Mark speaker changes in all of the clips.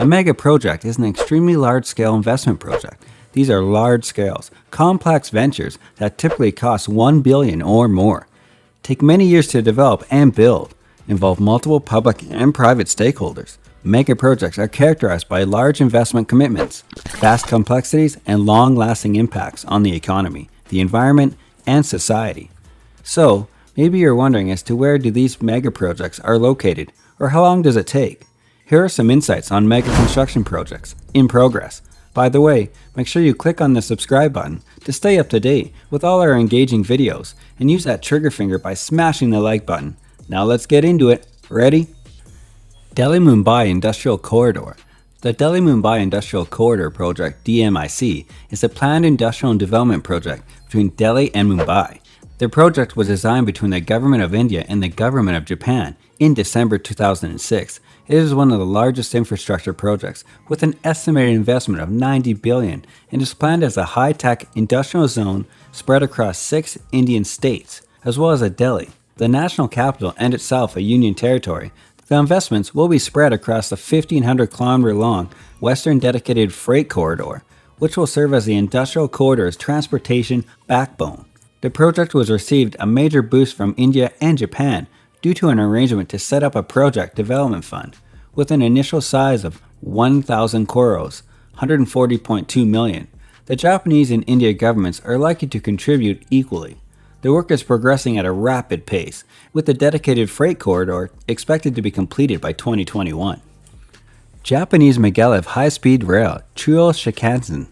Speaker 1: A mega project is an extremely large-scale investment project. These are large scales, complex ventures that typically cost 1 billion or more, take many years to develop and build, involve multiple public and private stakeholders. Mega projects are characterized by large investment commitments, vast complexities, and long-lasting impacts on the economy, the environment, and society. So, maybe you're wondering as to where do these mega projects are located, or how long does it take? Here are some insights on mega construction projects in progress. By the way, make sure you click on the subscribe button to stay up to date with all our engaging videos, and use that trigger finger by smashing the like button. Now let's get into it. Ready? Delhi-Mumbai Industrial Corridor. The Delhi-Mumbai Industrial Corridor Project (DMIC) is a planned industrial and development project between Delhi and Mumbai. The project was designed between the Government of India and the Government of Japan in December 2006. It is one of the largest infrastructure projects with an estimated investment of 90 billion and is planned as a high-tech industrial zone spread across 6 Indian states, as well as Delhi, the national capital and itself a union territory. The investments will be spread across the 1,500-kilometer-long Western Dedicated Freight Corridor, which will serve as the industrial corridor's transportation backbone. The project was received a major boost from India and Japan due to an arrangement to set up a project development fund with an initial size of 1,000 crores, 140.2 million. The Japanese and India governments are likely to contribute equally. The work is progressing at a rapid pace, with the dedicated freight corridor expected to be completed by 2021. Japanese maglev high-speed rail Chuo Shinkansen.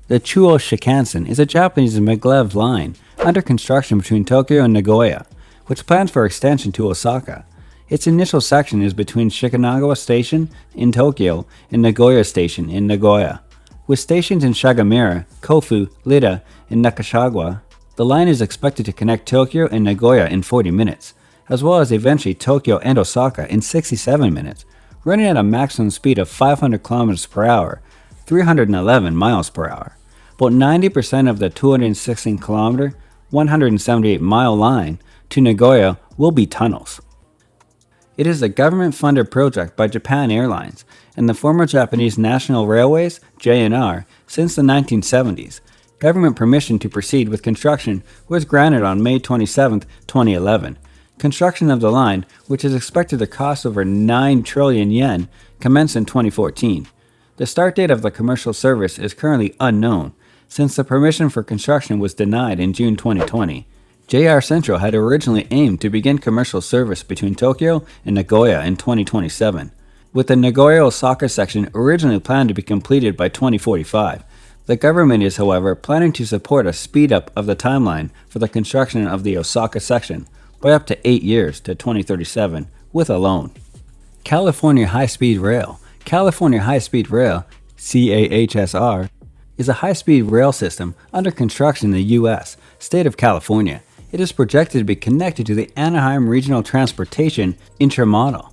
Speaker 1: The Chuo Shinkansen is a Japanese maglev line under construction between Tokyo and Nagoya, which plans for extension to Osaka. Its initial section is between Shikanagawa Station in Tokyo and Nagoya Station in Nagoya. With stations in Shagamura, Kofu, Lida, and Nakashagawa, the line is expected to connect Tokyo and Nagoya in 40 minutes, as well as eventually Tokyo and Osaka in 67 minutes, running at a maximum speed of 500 km per hour, 311 miles per hour. About 90% of the 216 km, 178 mile line to Nagoya will be tunnels. It is a government-funded project by Japan Airlines and the former Japanese National Railways (JNR) since the 1970s. Government permission to proceed with construction was granted on May 27, 2011. Construction of the line, which is expected to cost over 9 trillion yen, commenced in 2014. The start date of the commercial service is currently unknown, since the permission for construction was denied in June 2020. JR Central had originally aimed to begin commercial service between Tokyo and Nagoya in 2027, with the Nagoya-Osaka section originally planned to be completed by 2045. The government is, however, planning to support a speed-up of the timeline for the construction of the Osaka section by up to 8 years to 2037 with a loan. California High-Speed Rail. California High-Speed Rail, CAHSR, is a high-speed rail system under construction in the U.S. state of California. It is projected to be connected to the Anaheim Regional Transportation Intermodal,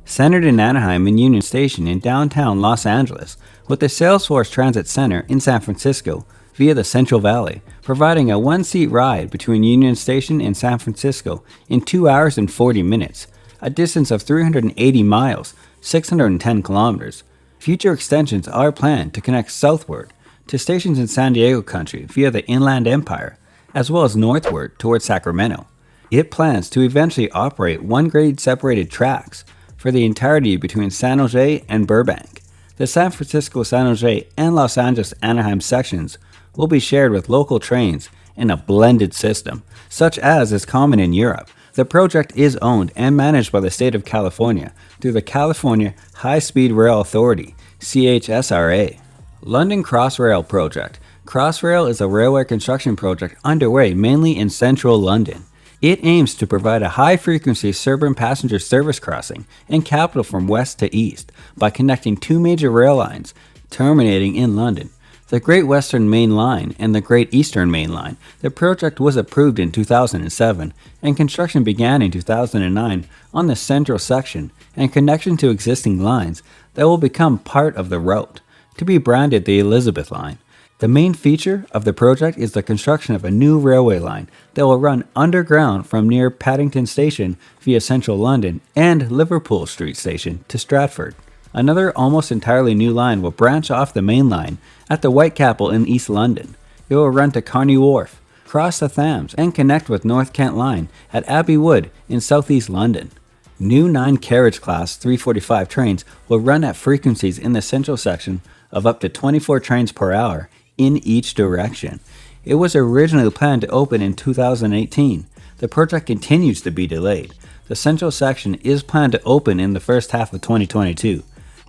Speaker 1: centered in Anaheim and Union Station in downtown Los Angeles, with the Salesforce Transit Center in San Francisco via the Central Valley, providing a one-seat ride between Union Station and San Francisco in 2 hours and 40 minutes, a distance of 380 miles, 610 kilometers. Future extensions are planned to connect southward to stations in San Diego Country via the Inland Empire, as well as northward towards Sacramento. It plans to eventually operate one-grade separated tracks for the entirety between San Jose and Burbank. The San Francisco-San Jose and Los Angeles-Anaheim sections will be shared with local trains in a blended system, such as is common in Europe. The project is owned and managed by the state of California through the California High-Speed Rail Authority, CHSRA. London Crossrail Project. Crossrail is a railway construction project underway mainly in central London. It aims to provide a high-frequency suburban passenger service crossing and capital from west to east by connecting 2 major rail lines terminating in London, the Great Western Main Line and the Great Eastern Main Line. The project was approved in 2007 and construction began in 2009 on the central section and connection to existing lines that will become part of the route, to be branded the Elizabeth Line. The main feature of the project is the construction of a new railway line that will run underground from near Paddington Station via central London and Liverpool Street Station to Stratford. Another almost entirely new line will branch off the main line at the Whitechapel in East London. It will run to Carney Wharf, cross the Thames, and connect with North Kent Line at Abbey Wood in southeast London. New 9-carriage class 345 trains will run at frequencies in the central section of up to 24 trains per hour in each direction. It was originally planned to open in 2018. The project continues to be delayed. The central section is planned to open in the first half of 2022.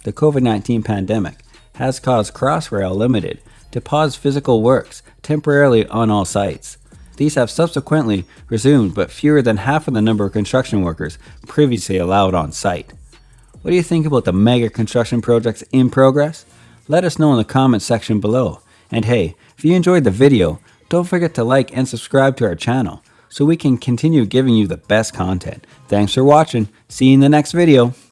Speaker 1: The COVID-19 pandemic has caused Crossrail Limited to pause physical works temporarily on all sites. These have subsequently resumed, but fewer than half of the number of construction workers previously allowed on site. What do you think about the mega construction projects in progress? Let us know in the comments section below. And hey, if you enjoyed the video, don't forget to like and subscribe to our channel so we can continue giving you the best content. Thanks for watching. See you in the next video.